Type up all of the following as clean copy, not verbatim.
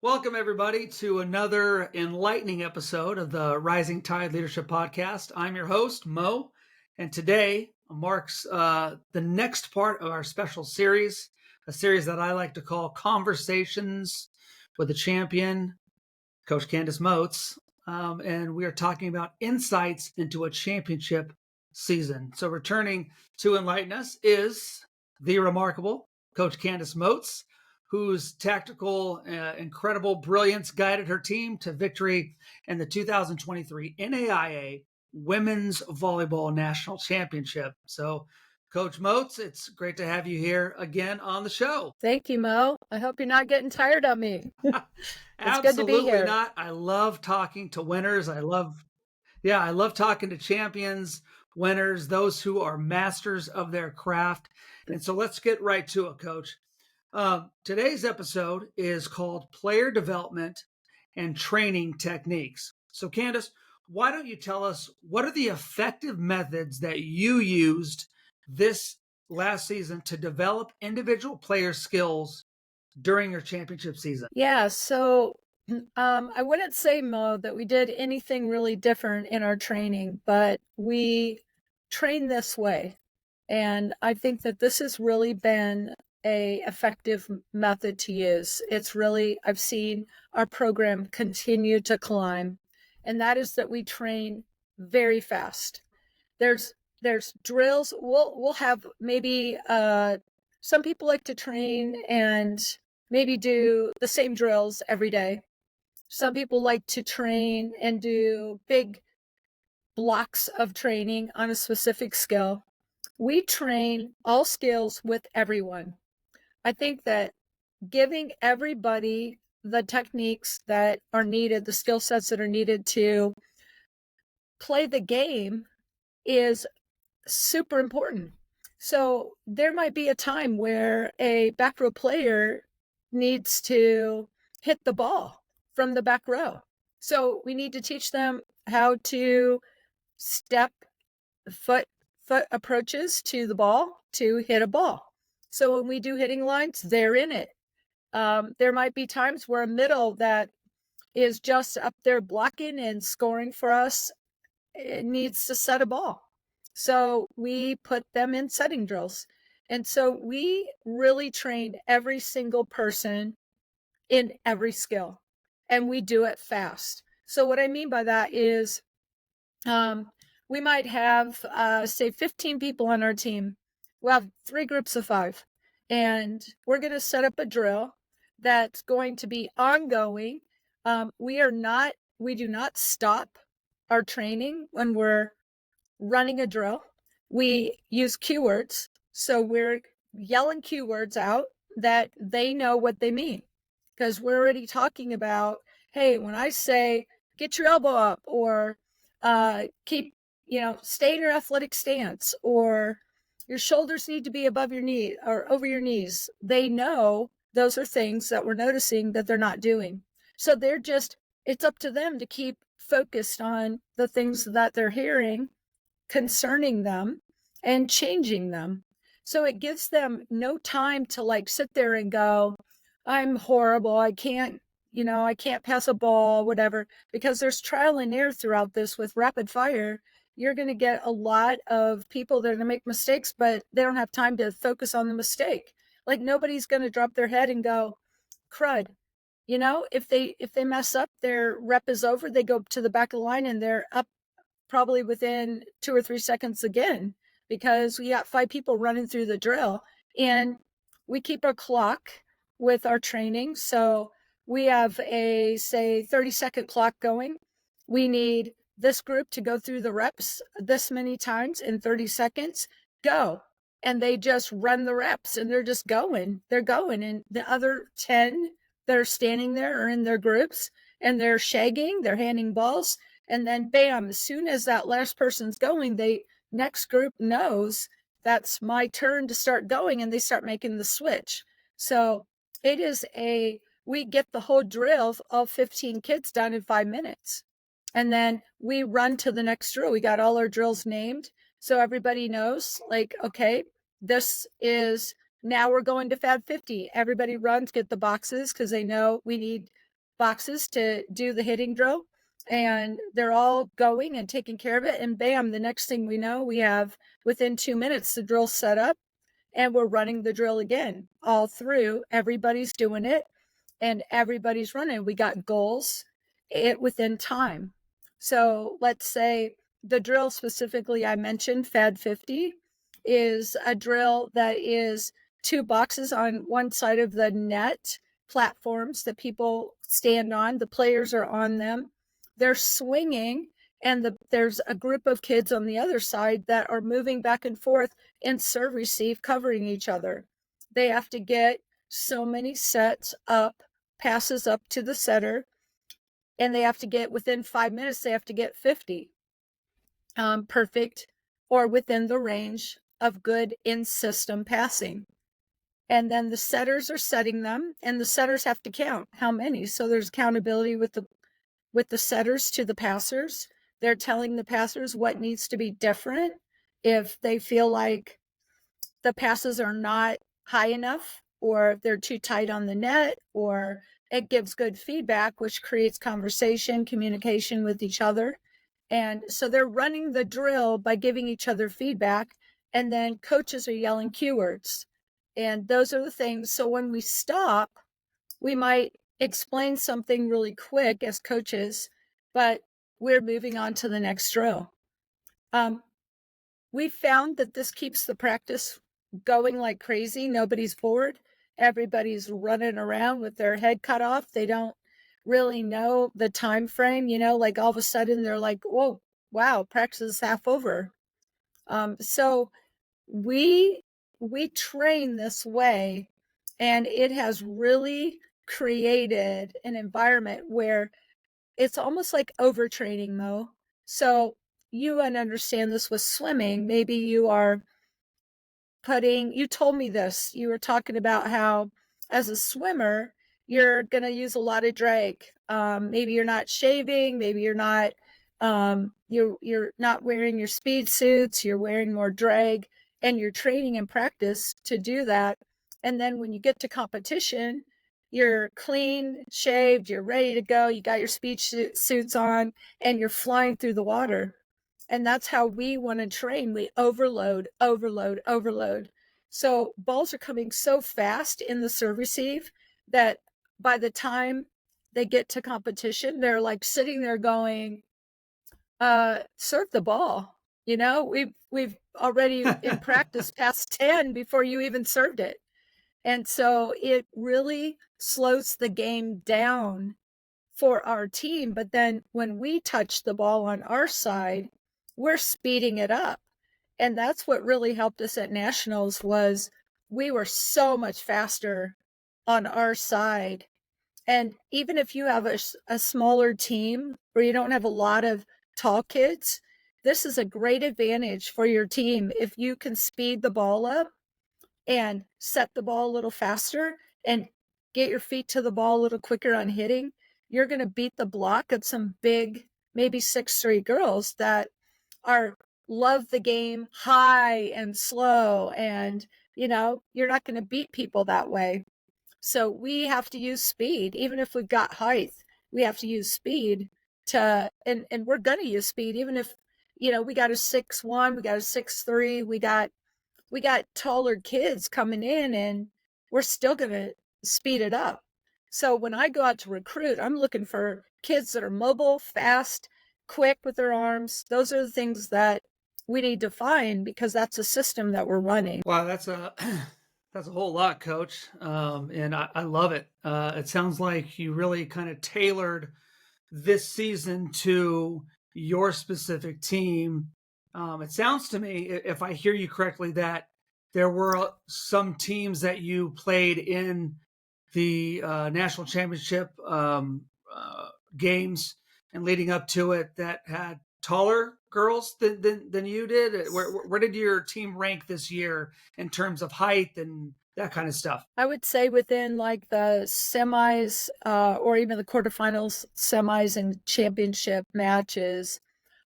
Welcome, everybody, to another enlightening episode of the Rising Tide Leadership Podcast. I'm your host, Mo, and today marks the next part of our special series, a series that I like to call Conversations with a Champion, Coach Candice Motes. And we are talking about insights into a championship season. So, returning to enlighten us is the remarkable Coach Candice Motes, whose tactical, incredible brilliance guided her team to victory in the 2023 NAIA Women's Volleyball National Championship. So, Coach Motes, it's great to have you here again on the show. Thank you, Mo. I hope you're not getting tired of me. It's good to be Absolutely here. not. I love talking to winners. I love talking to champions, winners, those who are masters of their craft. And so let's get right to it, Coach. Today's episode is called Player Development and Training Techniques. So, Candice, why don't you tell us what are the effective methods that you used this last season to develop individual player skills during your championship season? Yeah, so I wouldn't say, Mo, that we did anything really different in our training, but we trained this way. And I think that this has really been a effective method to use. I've seen our program continue to climb, and that is that we train very fast. There's drills. We'll have maybe some people like to train and maybe do the same drills every day. Some people like to train and do big blocks of training on a specific skill. We train all skills with everyone. I think that giving everybody the techniques that are needed, the skill sets that are needed to play the game is super important. So there might be a time where a back row player needs to hit the ball from the back row. So we need to teach them how to step foot approaches to the ball to hit a ball. So when we do hitting lines, they're in it. There might be times where a middle that is just up there blocking and scoring for us, it needs to set a ball. So we put them in setting drills. And so we really train every single person in every skill, and we do it fast. So what I mean by that is we might have, say, 15 people on our team. We'll have 3 groups of 5, and we're going to set up a drill that's going to be ongoing. We do not stop our training when we're running a drill. We use cue words. So we're yelling cue words out that they know what they mean, because we're already talking about, hey, when I say get your elbow up, or keep, stay in your athletic stance, or your shoulders need to be above your knee or over your knees, they know those are things that we're noticing that they're not doing. So it's up to them to keep focused on the things that they're hearing concerning them and changing them. So it gives them no time to sit there and go, I'm horrible. I can't pass a ball, whatever, because there's trial and error throughout this with rapid fire. You're going to get a lot of people that are going to make mistakes, but they don't have time to focus on the mistake. Nobody's going to drop their head and go, crud. If they mess up, their rep is over. They go to the back of the line and they're up probably within 2 or 3 seconds again, because we got 5 people running through the drill, and we keep a clock with our training. So we have a, say, 30-second clock going. We need this group to go through the reps this many times in 30 seconds, go. And they just run the reps and they're just going. They're going. And the other 10 that are standing there are in their groups and they're shagging, they're handing balls. And then bam, as soon as that last person's going, next group knows that's my turn to start going, and they start making the switch. So we get the whole drill, all 15 kids done in 5 minutes. And then we run to the next drill. We got all our drills named. So everybody knows, okay, this is, now we're going to Fab 50. Everybody runs, get the boxes, because they know we need boxes to do the hitting drill, and they're all going and taking care of it. And bam, the next thing we know, we have within 2 minutes the drill set up, and we're running the drill again all through. Everybody's doing it and everybody's running. We got goals within time. So let's say the drill specifically I mentioned, FAD 50, is a drill that is 2 boxes on one side of the net platforms that people stand on. The players are on them. They're swinging, and there's a group of kids on the other side that are moving back and forth and serve receive, covering each other. They have to get so many sets up, passes up to the setter, and they have to get within 5 minutes, they have to get 50 perfect or within the range of good in-system passing. And then the setters are setting them, and the setters have to count how many. So there's accountability with the setters to the passers. They're telling the passers what needs to be different if they feel like the passes are not high enough, or if they're too tight on the net, or it gives good feedback, which creates conversation, communication with each other. And so they're running the drill by giving each other feedback, and then coaches are yelling cue words. And those are the things. So when we stop, we might explain something really quick as coaches, but we're moving on to the next drill. We found that this keeps the practice going like crazy. Nobody's bored. Everybody's running around with their head cut off. They don't really know the time frame, like all of a sudden they're like, whoa, wow, practice is half over. So we train this way, and it has really created an environment where it's almost like overtraining, Mo. So you understand this with swimming. Maybe you told me this. You were talking about how, as a swimmer, you're going to use a lot of drag. Maybe you're not shaving. Maybe you're not, you're not wearing your speed suits. You're wearing more drag, and you're training and practice to do that. And then when you get to competition, you're clean, shaved, you're ready to go. You got your speed suits on, and you're flying through the water. And that's how we want to train. We overload, overload, overload. So balls are coming so fast in the serve receive that by the time they get to competition, they're like sitting there going, serve the ball. We've already in practice past 10 before you even served it. And so it really slows the game down for our team. But then when we touch the ball on our side, we're speeding it up. And that's what really helped us at nationals, was we were so much faster on our side. And even if you have a smaller team, or you don't have a lot of tall kids, this is a great advantage for your team. If you can speed the ball up and set the ball a little faster and get your feet to the ball a little quicker on hitting, you're going to beat the block of some big, maybe 6'3" girls that love the game high and slow. And, you're not going to beat people that way. So we have to use speed. Even if we've got height, we have to use speed and we're going to use speed. Even if, we got a 6'1", we got a 6'3", we got taller kids coming in, and we're still going to speed it up. So when I go out to recruit, I'm looking for kids that are mobile, fast, quick with their arms. Those are the things that we need to find, because that's a system that we're running. Wow, that's a that's a whole lot, Coach, and I love it. It sounds like you really kind of tailored this season to your specific team. It sounds to me, if I hear you correctly, that there were some teams that you played in the national championship games and leading up to it that had taller girls than you did. Where did your team rank this year in terms of height and that kind of stuff? I would say within like the semis, or even the quarterfinals, semis, and championship matches,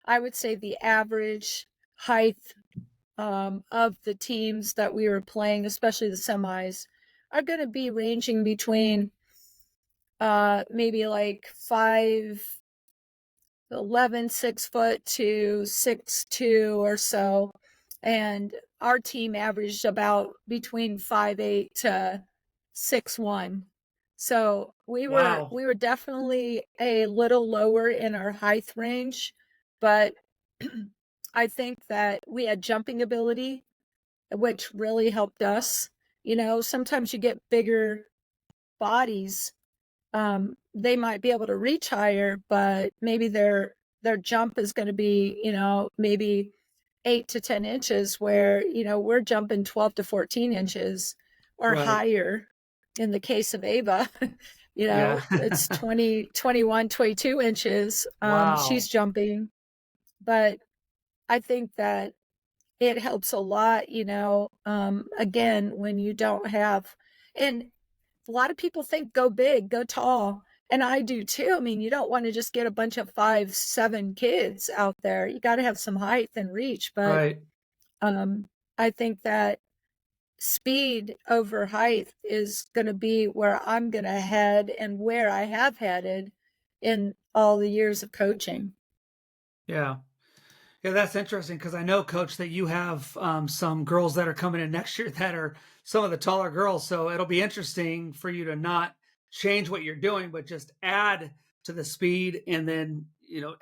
I would say the average height of the teams that we were playing, especially the semis, are going to be ranging between maybe like 5'11", 6 foot to 6'2" or so. And our team averaged about between 5'8" to 6'1". So we were Wow. we were definitely a little lower in our height range, but I think that we had jumping ability, which really helped us. Sometimes you get bigger bodies, they might be able to reach higher, but maybe their jump is going to be, maybe 8 to 10 inches, where we're jumping 12 to 14 inches or Right. higher. In the case of Ava, Yeah. it's 20, 21, 22 inches. She's Wow. jumping, but I think that it helps a lot, again, when you don't have, and a lot of people think go big, go tall. And I do too. I mean, you don't want to just get a bunch of 5'7" kids out there. You got to have some height and reach. But Right. um, I think that speed over height is going to be where I'm going to head and where I have headed in all the years of coaching. Yeah. Yeah, that's interesting because I know, Coach, that you have some girls that are coming in next year that are some of the taller girls. So it'll be interesting for you to not change what you're doing, but just add to the speed and then,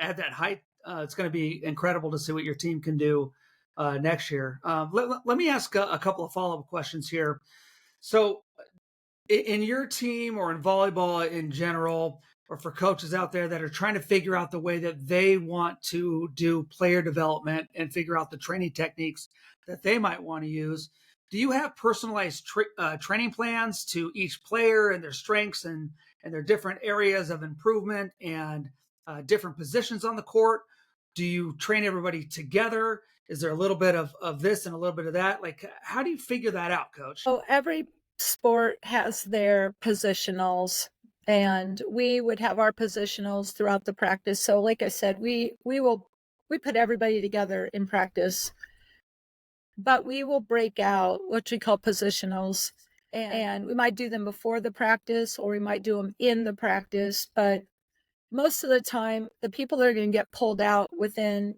add that height. It's going to be incredible to see what your team can do next year. Let me ask a couple of follow up questions here. So, in your team or in volleyball in general, or for coaches out there that are trying to figure out the way that they want to do player development and figure out the training techniques that they might want to use, do you have personalized training plans to each player and their strengths and their different areas of improvement and different positions on the court? Do you train everybody together? Is there a little bit of this and a little bit of that? Like, how do you figure that out, Coach? So every sport has their positionals, and we would have our positionals throughout the practice. So like I said, we put everybody together in practice, but we will break out what we call positionals, and we might do them before the practice or we might do them in the practice. But most of the time, the people that are going to get pulled out within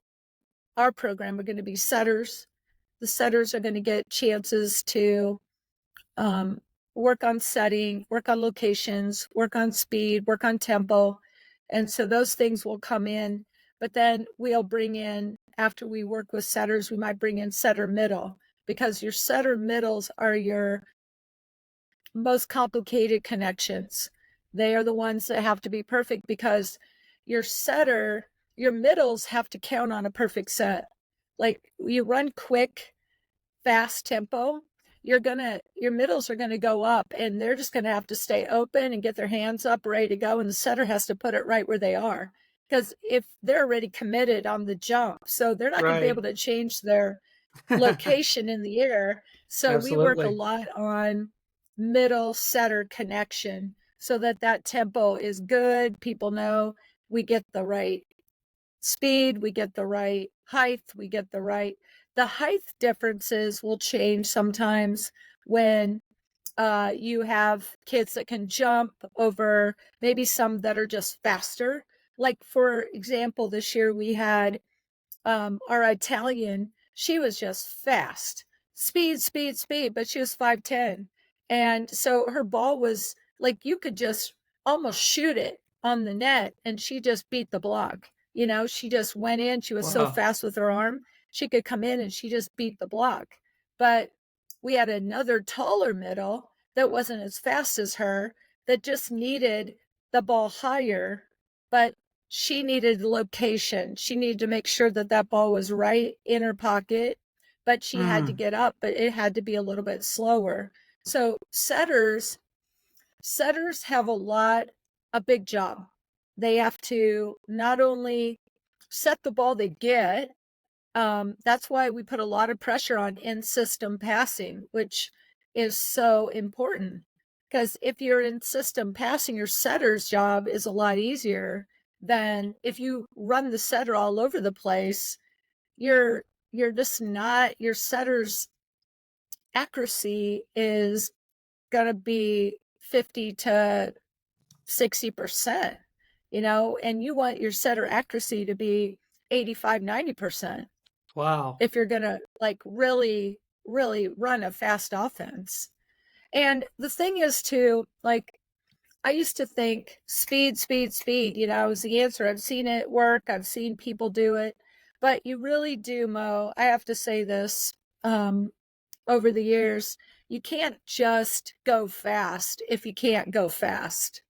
our program are going to be setters. The setters are going to get chances to um, work on setting, work on locations, work on speed, work on tempo. And so those things will come in. But then we'll bring in, after we work with setters, we might bring in setter middle, because your setter middles are your most complicated connections. They are the ones that have to be perfect, because your setter, your middles have to count on a perfect set. Like, you run quick, fast tempo, your middles are gonna go up, and they're just gonna have to stay open and get their hands up ready to go, and the setter has to put it right where they are, because if they're already committed on the jump, so they're not gonna be able Right. to change their location in the air. So we work a Absolutely. lot on middle setter connection, so that that tempo is good. People know we get the right speed, we get the right height, we get the height differences will change sometimes when you have kids that can jump over maybe some that are just faster. Like, for example, this year we had our Italian, she was just fast, speed, speed, speed, but she was 5'10". And so her ball was like, you could just almost shoot it on the net, and she just beat the block. She just went in. She was so Wow. fast with her arm. She could come in and she just beat the block. But we had another taller middle that wasn't as fast as her, that just needed the ball higher, but she needed the location. She needed to make sure that that ball was right in her pocket, but she had to Mm. get up, but it had to be a little bit slower. So setters have a big job. They have to not only set the ball they get, that's why we put a lot of pressure on in-system passing, which is so important. Because if you're in system passing, your setter's job is a lot easier than if you run the setter all over the place. You're just not, your setter's accuracy is going to be 50 to 60%, and you want your setter accuracy to be 85, 90% Wow. if you're going to like really, really run a fast offense. And the thing is too, like, I used to think speed, speed, speed, was the answer. I've seen it work. I've seen people do it, but you really do, Mo. I have to say this, over the years, you can't just go fast if you can't go fast.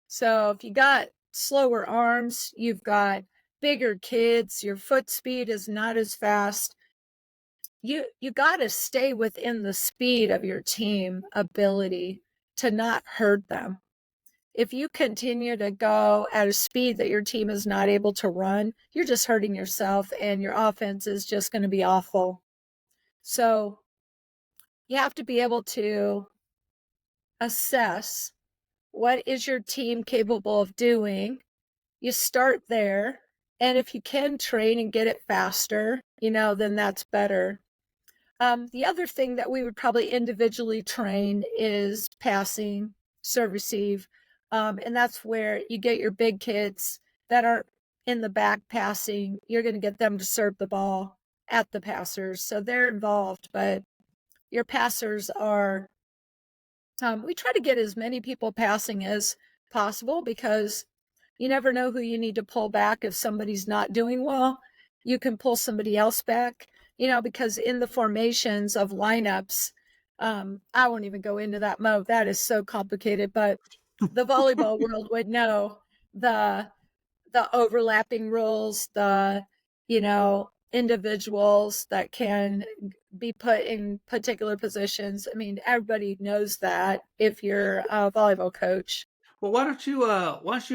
So if you got slower arms, you've got bigger kids, your foot speed is not as fast. You got to stay within the speed of your team ability to not hurt them. If you continue to go at a speed that your team is not able to run, you're just hurting yourself and your offense is just going to be awful. So you have to be able to assess what is your team capable of doing. You start there. And if you can train and get it faster, then that's better. The other thing that we would probably individually train is passing, serve, receive. And that's where you get your big kids that are in the back passing. You're going to get them to serve the ball at the passers. So they're involved, but your passers are, we try to get as many people passing as possible because you never know who you need to pull back. If somebody's not doing well, you can pull somebody else back, because in the formations of lineups, I won't even go into that, Mo. That is so complicated, but the volleyball world would know the overlapping rules, individuals that can be put in particular positions. I mean, everybody knows that if you're a volleyball coach. Well, why don't you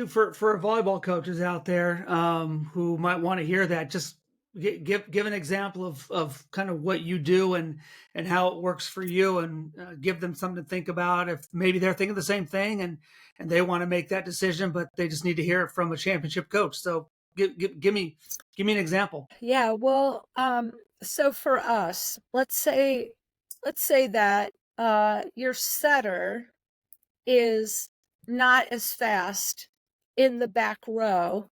for volleyball coaches out there who might want to hear that, just give an example of kind of what you do and how it works for you, and give them something to think about if maybe they're thinking the same thing and they want to make that decision, but they just need to hear it from a championship coach. So give me an example. Yeah, well, so for us, let's say that your setter is not as fast in the back row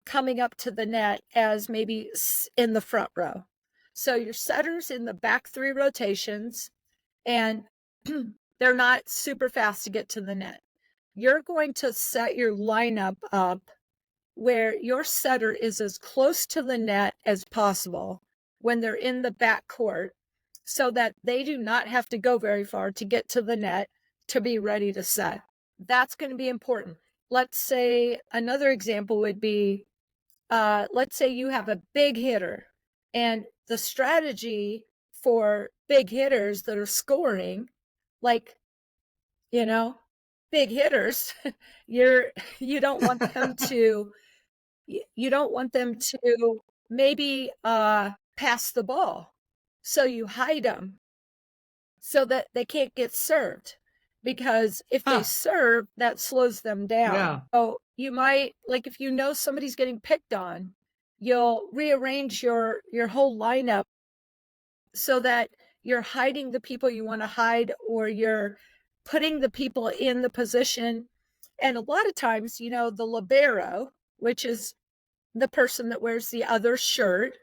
coming up to the net as maybe in the front row. So your setter's in the back 3 rotations and they're not super fast to get to the net. You're going to set your lineup up where your setter is as close to the net as possible when they're in the back court so that they do not have to go very far to get to the net to be ready to set. That's going to be important. Let's say another example would be, let's say you have a big hitter, and the strategy for big hitters that are scoring, like, big hitters, you don't want them to maybe pass the ball. So you hide them so that they can't get served, because if they serve, that slows them down. Yeah. So you might, like, if somebody's getting picked on, you'll rearrange your whole lineup so that you're hiding the people you want to hide, or you're putting the people in the position. And a lot of times, the libero, which is the person that wears the other shirt,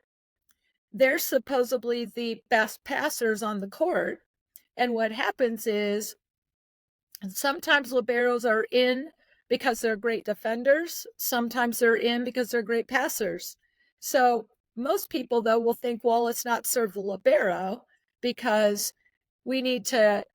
they're supposedly the best passers on the court. And what happens is sometimes liberos are in because they're great defenders. Sometimes they're in because they're great passers. So most people, though, will think, well, let's not serve the libero because we need to,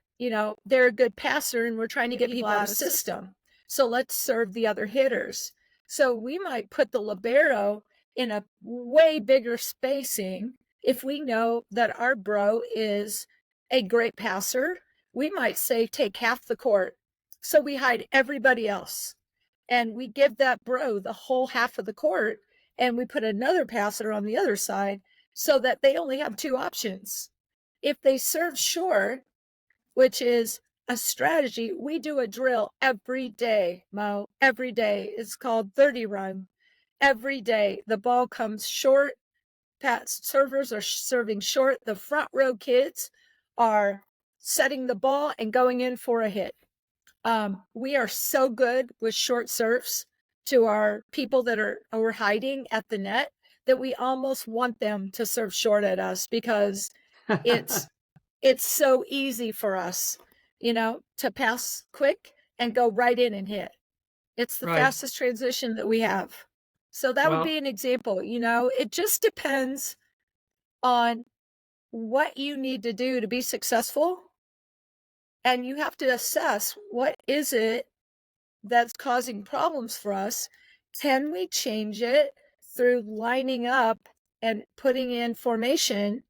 they're a good passer and we're trying to get people out of the system. So let's serve the other hitters. So we might put the libero in a way bigger spacing. If we know that our bro is a great passer, we might say take half the court. So we hide everybody else and we give that bro the whole half of the court, and we put another passer on the other side so that they only have 2 options. If they serve short, which is a strategy, we do a drill every day, Mo, every day. It's called 30 run. Every day the ball comes short. Servers are serving short. The front row kids are setting the ball and going in for a hit. We are so good with short serves to our people that are hiding at the net that we almost want them to serve short at us because it's it's so easy for us, to pass quick and go right in and hit. It's the Right. fastest transition that we have. So that would be Well, an example, it just depends on what you need to do to be successful, and you have to assess what is it that's causing problems for us. Can we change it through lining up and putting in formation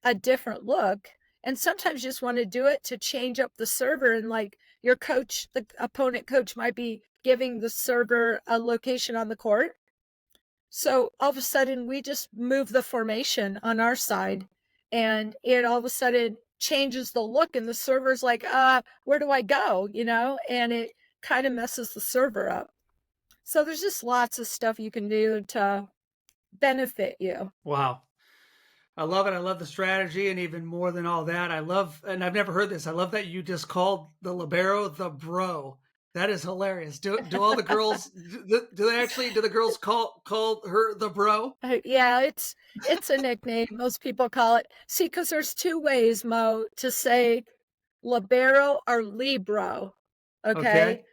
a different look? And sometimes you just want to do it to change up the server. And like your coach, the opponent coach might be giving the server a location on the court. So all of a sudden, we just move the formation on our side, and it all of a sudden changes the look. And the server's like, where do I go? And it kind of messes the server up. So there's just lots of stuff you can do to benefit you. wow. I love it. I love the strategy, and even more than all that, I love, and I've never heard this. I love that you just called the libero the bro. That is hilarious. Do all the girls do they actually do the girls call her the bro? Yeah, it's a nickname. Most people call it. See, because there's two ways, Mo, to say libero or libro. Okay, Okay,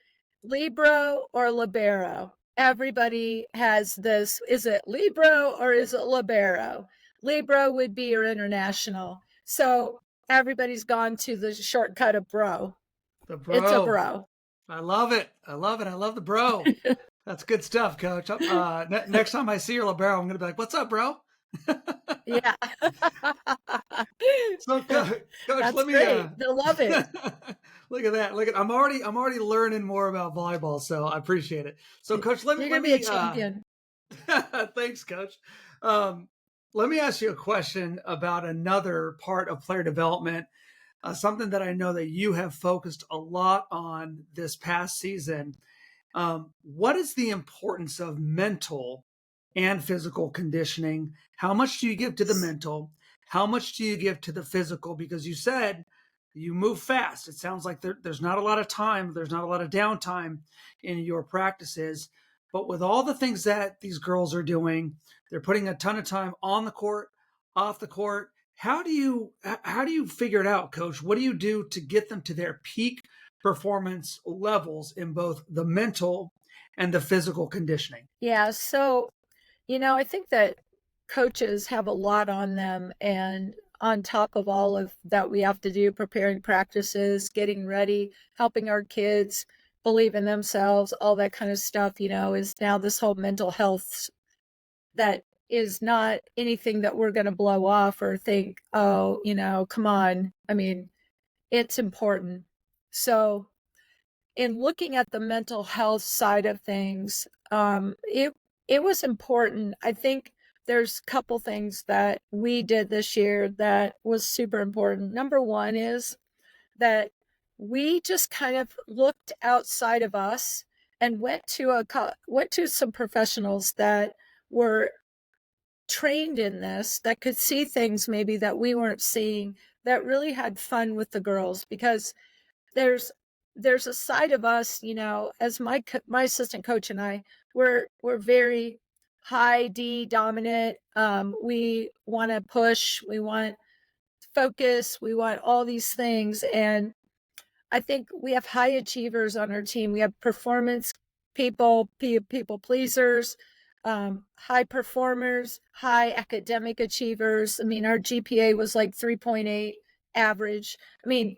libro or libero. Everybody has this. Is it libro or is it libero? Libro would be your international. So everybody's gone to the shortcut of bro. the It's a bro. bro. I love it. I love it. I love the bro. That's good stuff, Coach. Next time I see your libero, I'm gonna be like, "What's up, bro?" Yeah. So, Coach, That's let me great. They'll love it. look at that. Look at I'm already learning more about volleyball, so I appreciate it. So, Coach, let me You're let gonna be a me champion. thanks, Coach. Um, let me ask you a question about another part of player development, something that I know that you have focused a lot on this past season. What is the importance of mental and physical conditioning? How much do you give to the mental? How much do you give to the physical? Because you said you move fast. It sounds like there's not a lot of time, there's not a lot of downtime in your practices. But with all the things that these girls are doing, they're putting a ton of time on the court, off the court. How do you figure it out, Coach? What do you do to get them to their peak performance levels in both the mental and the physical conditioning? Yeah, so, I think that coaches have a lot on them, and on top of all of that we have to do, preparing practices, getting ready, helping our kids believe in themselves, all that kind of stuff, is now this whole mental health that is not anything that we're gonna blow off or think, "Oh, come on." I mean, it's important. So in looking at the mental health side of things, it was important. I think there's a couple things that we did this year that was super important. Number one is that we just kind of looked outside of us and went to some professionals that were trained in this, that could see things maybe that we weren't seeing, that really had fun with the girls, because there's there's a side of us, as my assistant coach and I, we're very high D dominant. We want to push, we want focus, we want all these things, and I think we have high achievers on our team. We have performance people, people pleasers, high performers, high academic achievers. I mean, our GPA was like 3.8 average. I mean,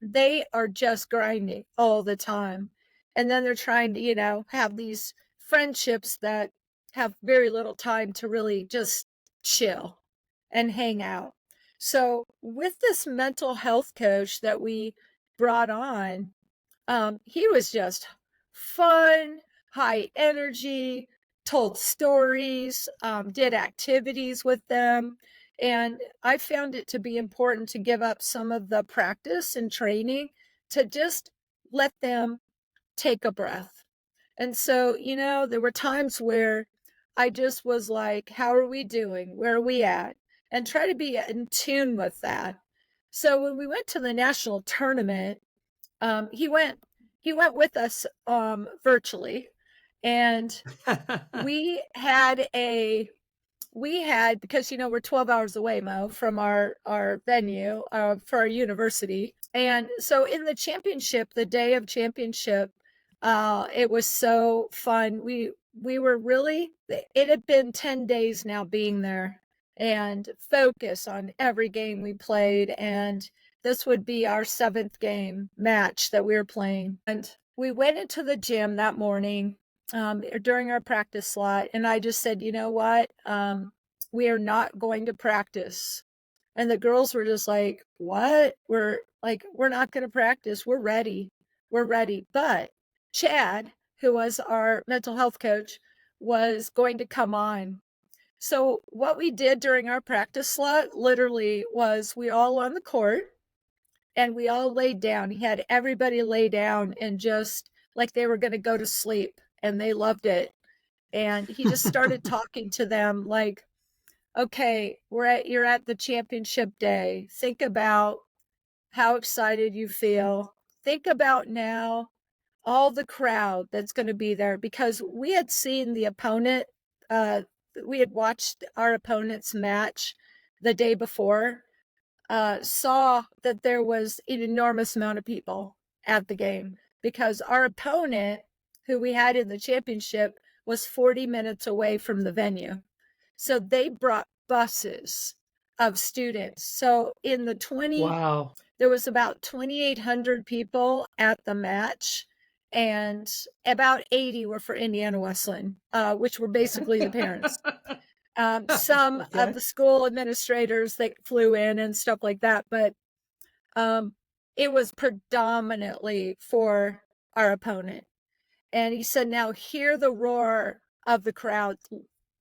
they are just grinding all the time. And then they're trying to, have these friendships that have very little time to really just chill and hang out. So, with this mental health coach that we brought on, he was just fun, high energy, told stories, did activities with them. And I found it to be important to give up some of the practice and training to just let them take a breath. And so, there were times where I just was like, how are we doing? Where are we at? And try to be in tune with that. So when we went to the national tournament, He went with us virtually, and we had because we're 12 hours away, Mo, from our venue for our university. And so in the championship, the day of championship, it was so fun. We were really, it had been 10 days now being there and focus on every game we played. And this would be our 7th game match that we were playing. And we went into the gym that morning during our practice slot, and I just said, you know what? We are not going to practice. And the girls were just like, what? We're not going to practice. We're ready. We're ready. But Chad, who was our mental health coach, was going to come on. So what we did during our practice slot literally was we all on the court and we all laid down. He had everybody lay down and just like they were going to go to sleep, and they loved it. And he just started talking to them like, okay, you're at the championship day. Think about how excited you feel. Think about now all the crowd that's going to be there, because we had seen the opponent, we had watched our opponent's match the day before, saw that there was an enormous amount of people at the game because our opponent, who we had in the championship, was 40 minutes away from the venue. So they brought buses of students. So in the Wow. there was about 2,800 people at the match, and about 80 were for Indiana Wesleyan, which were basically the parents. Some of Okay. the school administrators that flew in and stuff like that, but it was predominantly for our opponent. And he said, now hear the roar of the crowd.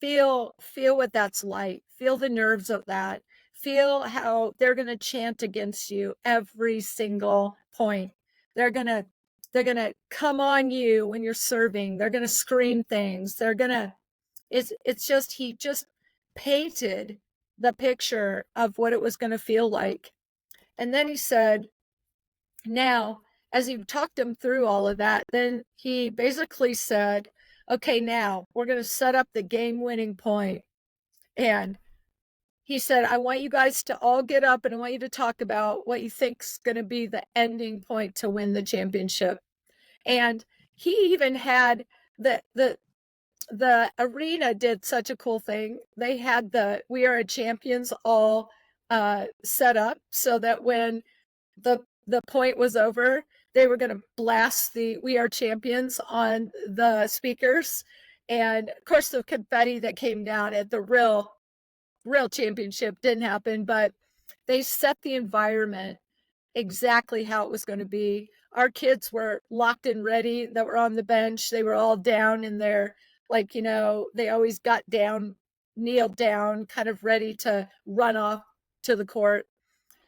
Feel what that's like. Feel the nerves of that. Feel how they're going to chant against you every single point. They're going to come on you when you're serving. They're going to scream things. They're going to it's just he just painted the picture of what it was going to feel like. And then he said, now, as he talked him through all of that, then he basically said, okay, now we're going to set up the game winning point. And he said, I want you guys to all get up and I want you to talk about what you think is going to be the ending point to win the championship. And he even had the arena did such a cool thing. They had the We Are Champions all set up so that when the point was over, they were going to blast the We Are Champions on the speakers. And of course, the confetti that came down at the real championship didn't happen, but they set the environment exactly how it was going to be. Our kids were locked and ready that were on the bench. They were all down in their, like, they always got down, kneeled down, kind of ready to run off to the court.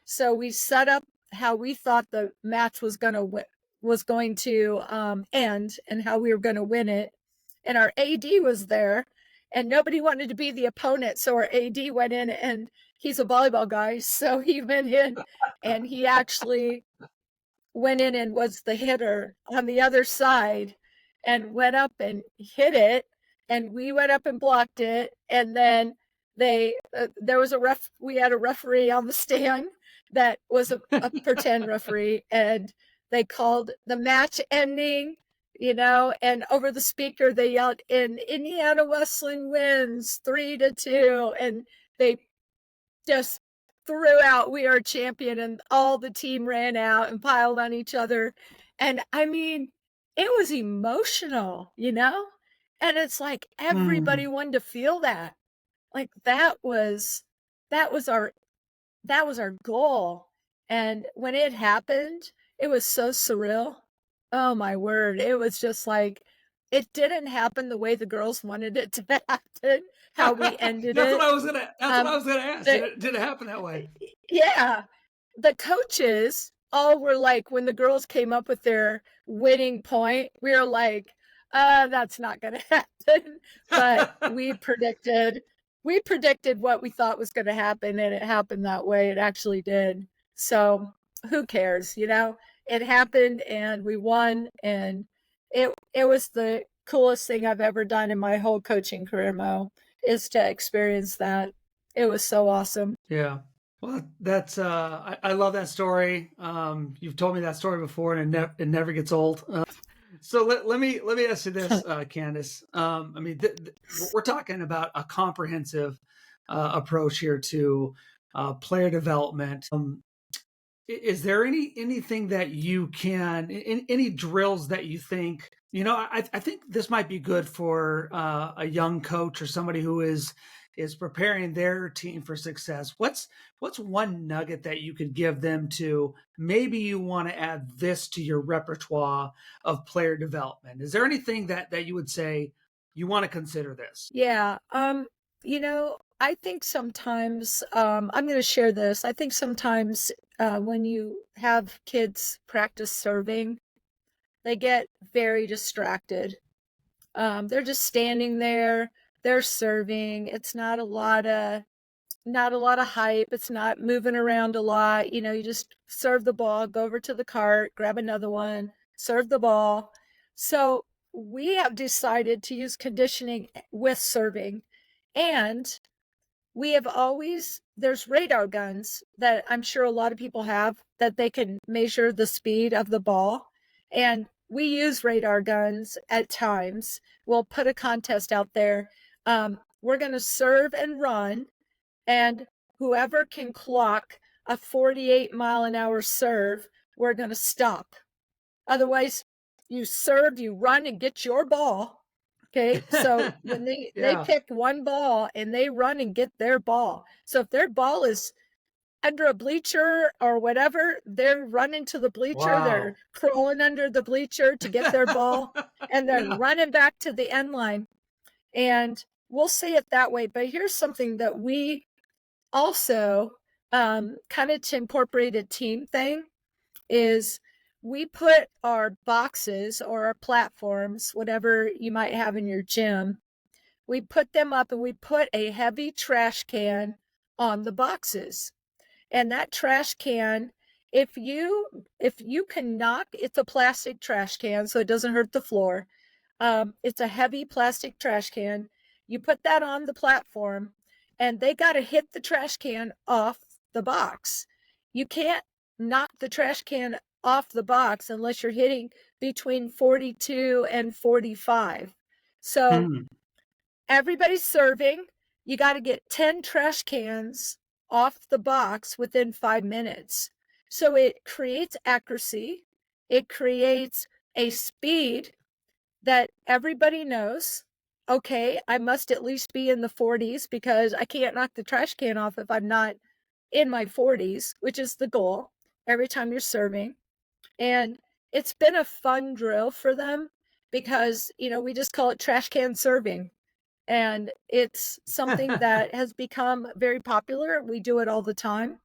So we set up how we thought the match was going to end and how we were going to win it. And our AD was there, and nobody wanted to be the opponent. So our AD went in, and he's a volleyball guy. So he went in and he actually went in and was the hitter on the other side and went up and hit it. And we went up and blocked it. And then there was we had a referee on the stand that was a pretend referee, and they called the match ending, and over the speaker they yelled, "In Indiana Wesleyan wins 3-2," and they just threw out "We Are Champion," and all the team ran out and piled on each other. And I mean, it was emotional, and it's like everybody wanted to feel that. Like that was our goal. And when it happened, it was so surreal. Oh my word. It was just like it didn't happen the way the girls wanted it to happen, how we ended That's what it. I was gonna. That's what I Um, was gonna ask. the, Did it happen that way? yeah, the coaches all were like, when the girls came up with their winning point, we were like, that's not going to happen. But we predicted what we thought was going to happen, and it happened that way. It actually did. So who cares? it happened and we won, and it was the coolest thing I've ever done in my whole coaching career, Mo, is to experience that. It was so awesome. Yeah. Well, that's I love that story. You've told me that story before, and it never gets old. So let me ask you this, Candice. I mean, we're talking about a comprehensive approach here to player development. Is there anything that you can, any drills that you think, I think this might be good for a young coach or somebody who is preparing their team for success. What's one nugget that you could give them to maybe you want to add this to your repertoire of player development? Is there anything that you would say you want to consider this? Yeah. I think sometimes, I'm going to share this. I think sometimes when you have kids practice serving, they get very distracted. They're just standing there, they're serving. It's not a lot of hype. It's not moving around a lot. You just serve the ball, go over to the cart, grab another one, serve the ball. So we have decided to use conditioning with serving. And there's radar guns that I'm sure a lot of people have that they can measure the speed of the ball. And we use radar guns at times. We'll put a contest out there. We're going to serve and run, and whoever can clock a 48-mile-an-hour serve, we're going to stop. Otherwise, you serve, you run and get your ball. Okay. So when they Yeah. pick one ball and they run and get their ball. So if their ball is under a bleacher or whatever, they're running to the bleacher, they're Wow. crawling under the bleacher to get their ball, and they're Yeah. running back to the end line. And we'll say it that way. But here's something that we also, kind of to incorporate a team thing, is we put our boxes or our platforms, whatever you might have in your gym, we put them up and we put a heavy trash can on the boxes. And that trash can, if you can knock, it's a plastic trash can, so it doesn't hurt the floor. It's a heavy plastic trash can. You put that on the platform, and they got to hit the trash can off the box. You can't knock the trash can off the box unless you're hitting between 42 and 45. So Hmm. everybody's serving. You got to get 10 trash cans off the box within 5 minutes. So it creates accuracy. It creates a speed that everybody knows, okay, I must at least be in the 40s because I can't knock the trash can off if I'm not in my 40s, which is the goal every time you're serving. And it's been a fun drill for them because, we just call it trash can serving. And it's something that has become very popular. We do it all the time.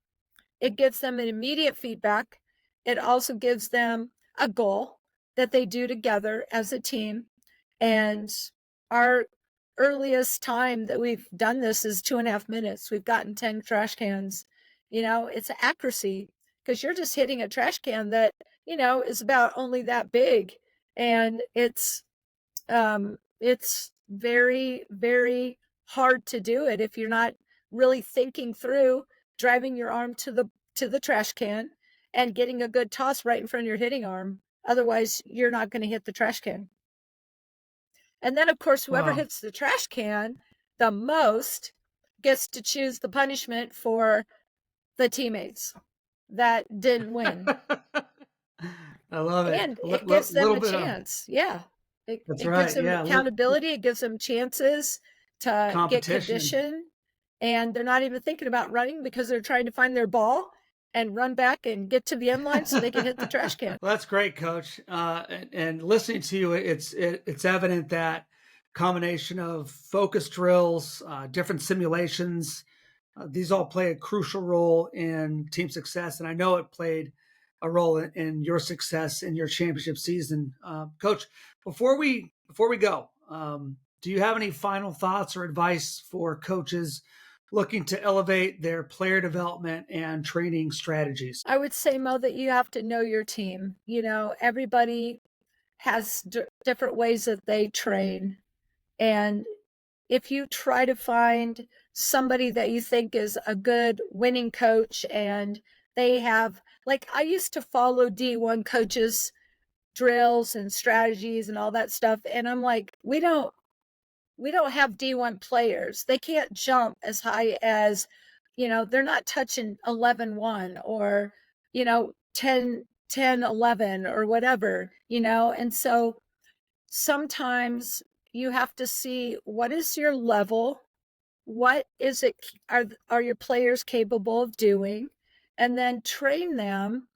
It gives them an immediate feedback. It also gives them a goal that they do together as a team. And our earliest time that we've done this is 2.5 minutes. We've gotten 10 trash cans. It's accuracy because you're just hitting a trash can that, is about only that big. And it's very, very hard to do it if you're not really thinking through driving your arm to the trash can and getting a good toss right in front of your hitting arm. Otherwise, you're not going to hit the trash can. And then, of course, whoever Wow. hits the trash can the most gets to choose the punishment for the teammates that didn't win. I love it. And A it gives them little a bit of chance. Yeah. It, that's it gives right. them Yeah, accountability. It gives them chances to get competition. condition. And they're not even thinking about running because they're trying to find their ball and run back and get to the end line so they can hit the trash can. Well, that's great, Coach. And listening to you, it's evident that combination of focus drills, different simulations, these all play a crucial role in team success. And I know it played a role in your success in your championship season, Coach. Before we go, do you have any final thoughts or advice for coaches looking to elevate their player development and training strategies? I would say, Mo, that you have to know your team. Everybody has different ways that they train. And if you try to find somebody that you think is a good winning coach and they have, like, I used to follow D1 coaches' drills and strategies and all that stuff. And I'm like, we don't have D1 players. They can't jump as high as, they're not touching 11-1 or, 10-11 or whatever, and so sometimes you have to see what is your level, what is it, are your players capable of doing, and then train them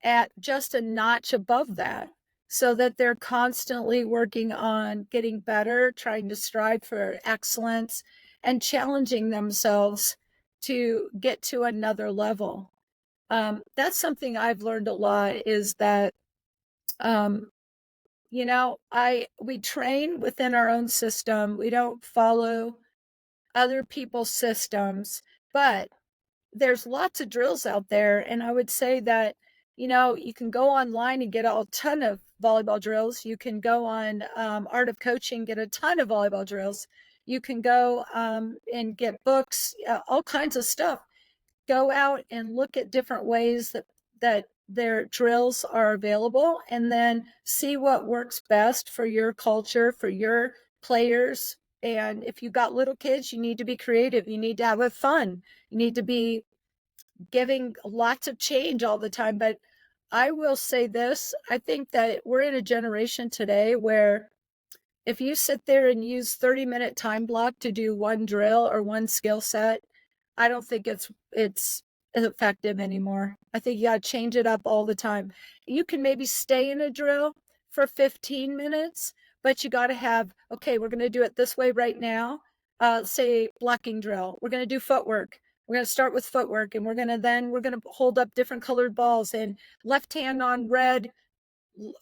at just a notch above that so that they're constantly working on getting better, trying to strive for excellence and challenging themselves to get to another level. That's something I've learned a lot, is that um, we train within our own system. We don't follow other people's systems, but there's lots of drills out there. And I would say that, you can go online and get a ton of volleyball drills. You can go on Art of Coaching, get a ton of volleyball drills. You can go and get books, all kinds of stuff. Go out and look at different ways that their drills are available, and then see what works best for your culture, for your players. And if you got little kids, you need to be creative. You need to have fun. You need to be giving lots of change all the time. But I will say this, I think that we're in a generation today where if you sit there and use 30-minute time block to do one drill or one skill set, I don't think it's effective anymore. I think you got to change it up all the time. You can maybe stay in a drill for 15 minutes, but you got to have, okay, we're going to do it this way right now. Say blocking drill. We're going to do footwork. We're going to start with footwork, and we're going to hold up different colored balls, and left hand on red,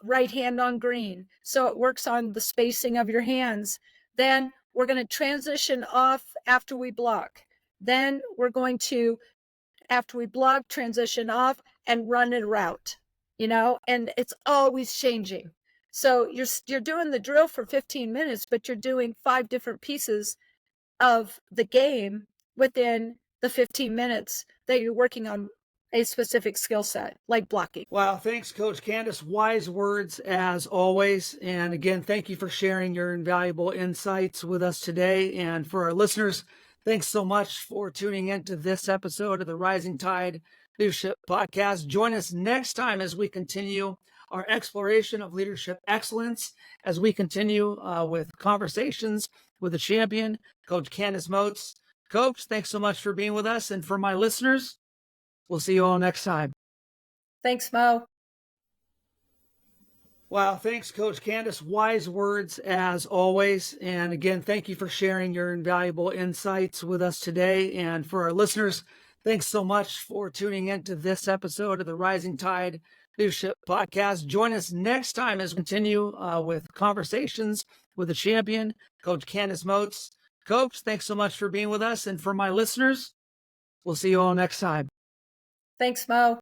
right hand on green. So it works on the spacing of your hands. Then we're going to transition off after we block. Then we're going to, after we block, transition off and run a route, and it's always changing. So you're doing the drill for 15 minutes, but you're doing 5 different pieces of the game within the 15 minutes that you're working on a specific skill set, like blocking. Wow, thanks, Coach Candice. Wise words as always. And again, thank you for sharing your invaluable insights with us today. And for our listeners, thanks so much for tuning in to this episode of the Rising Tide Leadership Podcast. Join us next time as we continue our exploration of leadership excellence, as we continue with conversations with the champion, Coach Candice Motes. Coach, thanks so much for being with us. And for my listeners, we'll see you all next time. Thanks, Mo. Wow, thanks, Coach Candice. Wise words as always. And again, thank you for sharing your invaluable insights with us today. And for our listeners, thanks so much for tuning in to this episode of the Rising Tide Leadership Podcast. Join us next time as we continue with conversations with the champion, Coach Candice Motes. Coach, thanks so much for being with us. And for my listeners, we'll see you all next time. Thanks, Mo.